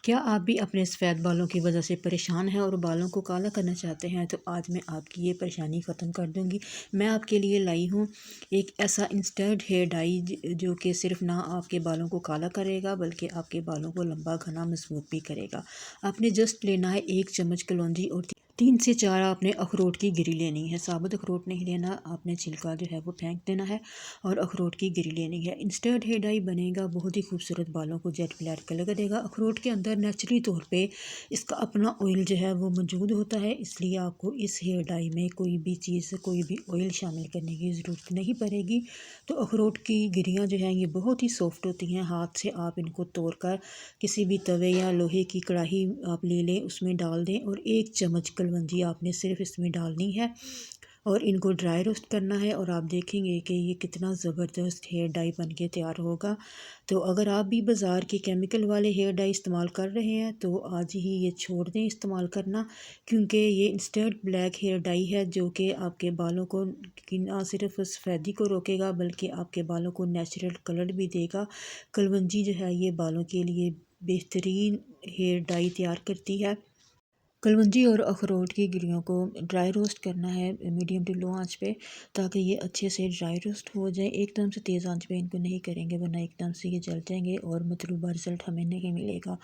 क्या आप भी अपने सफ़ेद बालों की वजह से परेशान हैं और बालों को काला करना चाहते हैं? तो आज मैं आपकी ये परेशानी ख़त्म कर दूंगी। मैं आपके लिए लाई हूँ एक ऐसा इंस्टेंट हेयर डाई जो कि सिर्फ ना आपके बालों को काला करेगा बल्कि आपके बालों को लंबा घना मजबूत भी करेगा। आपने जस्ट लेना है 1 चम्मच कलौंजी और 3 से 4 आपने अखरोट की गिरी लेनी है। साबुत अखरोट नहीं लेना, आपने छिलका जो है वो फेंक देना है और अखरोट की गिरी लेनी है। इंस्टेंट हेयर डाई बनेगा, बहुत ही खूबसूरत बालों को जेट ब्लैक कलर देगा। अखरोट के अंदर नेचुरली तौर पे इसका अपना ऑयल जो है वो मौजूद होता है, इसलिए आपको इस हेयर डाई में कोई भी चीज़, कोई भी ऑयल शामिल करने की ज़रूरत नहीं पड़ेगी। तो अखरोट की गिरियाँ जो हैं ये बहुत ही सॉफ्ट होती हैं। हाथ से आप इनको तोड़ कर किसी भी तवे या लोहे की कढ़ाई आप ले लें, उसमें डाल दें और 1 चम्मच कलवंजी आपने सिर्फ इसमें डालनी है और इनको ड्राई रोस्ट करना है। और आप देखेंगे कि ये कितना ज़बरदस्त हेयर डाई बन के तैयार होगा। तो अगर आप भी बाज़ार के केमिकल वाले हेयर डाई इस्तेमाल कर रहे हैं तो आज ही ये छोड़ दें इस्तेमाल करना, क्योंकि ये इंस्टेंट ब्लैक हेयर डाई है जो कि आपके बालों को कि ना सिर्फ सफ़ेदी को रोकेगा बल्कि आपके बालों को नेचुरल कलर भी देगा। कलवंजी जो है ये बालों के लिए बेहतरीन हेयर डाई तैयार करती है। कलवंजी और अखरोट की गिरियों को ड्राई रोस्ट करना है मीडियम टू लो आंच पे, ताकि ये अच्छे से ड्राई रोस्ट हो जाए। एकदम से तेज़ आंच पे इनको नहीं करेंगे वरना एकदम से ये जल जाएंगे और मतलूबा रिज़ल्ट हमें नहीं मिलेगा।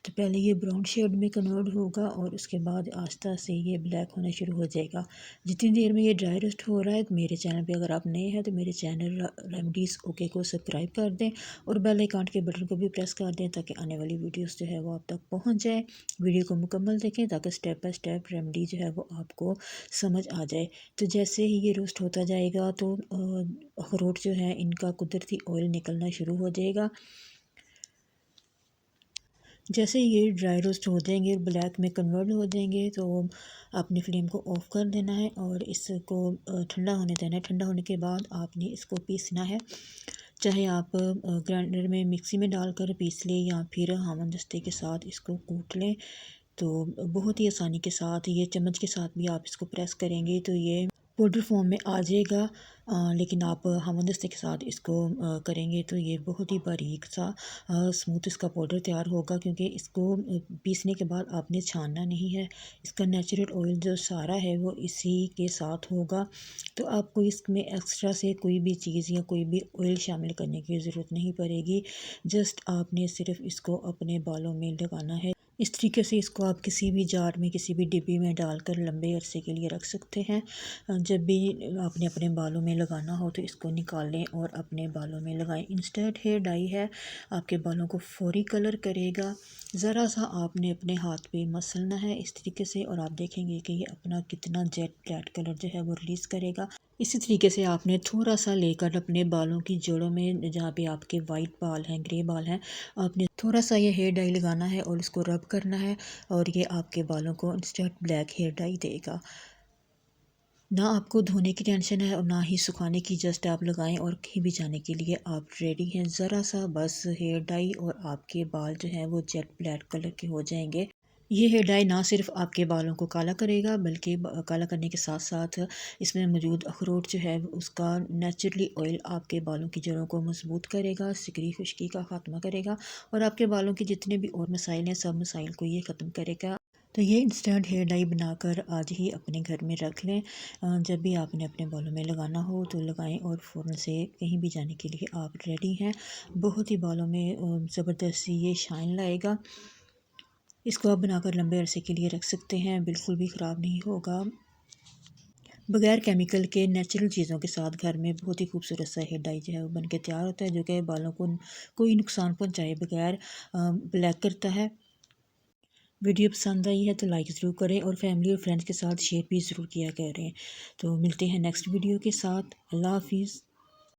तो पहले ये ब्राउन शेड में कन्वर्ट होगा और उसके बाद आस्ता से ये ब्लैक होना शुरू हो जाएगा। जितनी देर में ये ड्राई रोस्ट हो रहा है, तो मेरे चैनल पर अगर आप नए हैं तो मेरे चैनल रेमडीज़ ओके को सब्सक्राइब कर दें और बेल आइकन के बटन को भी प्रेस कर दें ताकि आने वाली वीडियोज़ जो है वो आप तक पहुँच जाए। वीडियो को मुकम्मल देखें ताकि स्टेप बाय स्टेप रेमेडी जो है वो आपको समझ आ जाए। तो जैसे ही ये रोस्ट होता जाएगा तो अखरोट जो है इनका कुदरती ऑयल निकलना शुरू हो जाएगा। जैसे ये ड्राई रोस्ट हो जाएंगे और ब्लैक में कन्वर्ट हो जाएंगे तो आपने फ्लेम को ऑफ़ कर देना है और इसको ठंडा होने देना है। ठंडा होने के बाद आपने इसको पीसना है, चाहे आप ग्राइंडर में मिक्सी में डालकर पीस लें या फिर हामन-दस्ते के साथ इसको कूट लें। तो बहुत ही आसानी के साथ ये चम्मच के साथ भी आप इसको प्रेस करेंगे तो ये पाउडर फॉर्म में आ जाएगा। लेकिन आप हमदस्ते के साथ इसको करेंगे तो ये बहुत ही बारीक सा स्मूथ इसका पाउडर तैयार होगा, क्योंकि इसको पीसने के बाद आपने छानना नहीं है। इसका नेचुरल ऑयल जो सारा है वो इसी के साथ होगा। तो आपको इसमें एक्स्ट्रा से कोई भी चीज़ या कोई भी ऑयल शामिल करने की ज़रूरत नहीं पड़ेगी। जस्ट आपने सिर्फ इसको अपने बालों में लगाना है। इस तरीके से इसको आप किसी भी जार में, किसी भी डिब्बी में डालकर लंबे अरसे के लिए रख सकते हैं। जब भी आपने अपने बालों में लगाना हो तो इसको निकाल लें और अपने बालों में लगाएं। इंस्टेंट हेयर डाई है, आपके बालों को फौरी कलर करेगा। ज़रा सा आपने अपने हाथ पे मसलना है इस तरीके से और आप देखेंगे कि ये अपना कितना जेट ब्लैक कलर जो है वो रिलीज़ करेगा। इसी तरीके से आपने थोड़ा सा लेकर अपने बालों की जड़ों में, जहाँ पे आपके वाइट बाल हैं, ग्रे बाल हैं, आपने थोड़ा सा ये हेयर डाई लगाना है और इसको रब करना है और ये आपके बालों को इंस्टेंट ब्लैक हेयर डाई देगा। ना आपको धोने की टेंशन है और ना ही सुखाने की, जस्ट आप लगाएं और कहीं भी जाने के लिए आप रेडी हैं। ज़रा सा बस हेयर डाई और आपके बाल जो हैं वो जेट ब्लैक कलर के हो जाएंगे। ये हेयर डाई ना सिर्फ आपके बालों को काला करेगा बल्कि काला करने के साथ साथ इसमें मौजूद अखरोट जो है उसका नेचुरली ऑयल आपके बालों की जड़ों को मजबूत करेगा, सिकरी खुश्की का ख़ात्मा करेगा और आपके बालों के जितने भी और मसाइल हैं सब मसाइल को ये ख़त्म करेगा। तो ये इंस्टेंट हेयर डाई बनाकर आज ही अपने घर में रख लें। जब भी आपने अपने बालों में लगाना हो तो लगाएं और फ़ौरन से कहीं भी जाने के लिए आप रेडी हैं। बहुत ही बालों में ज़बरदस्ती ये शाइन लाएगा। इसको आप बनाकर लंबे अरसे के लिए रख सकते हैं, बिल्कुल भी ख़राब नहीं होगा। बगैर केमिकल के नेचुरल चीज़ों के साथ घर में बहुत ही खूबसूरत सा हेयर डाई जो है वो बन के तैयार होता है, जो कि बालों को कोई नुकसान पहुँचाए बगैर ब्लैक करता है। वीडियो पसंद आई है तो लाइक ज़रूर करें और फैमिली और फ्रेंड्स के साथ शेयर भी ज़रूर किया करें। तो मिलते हैं नेक्स्ट वीडियो के साथ। अल्लाह हाफिज़।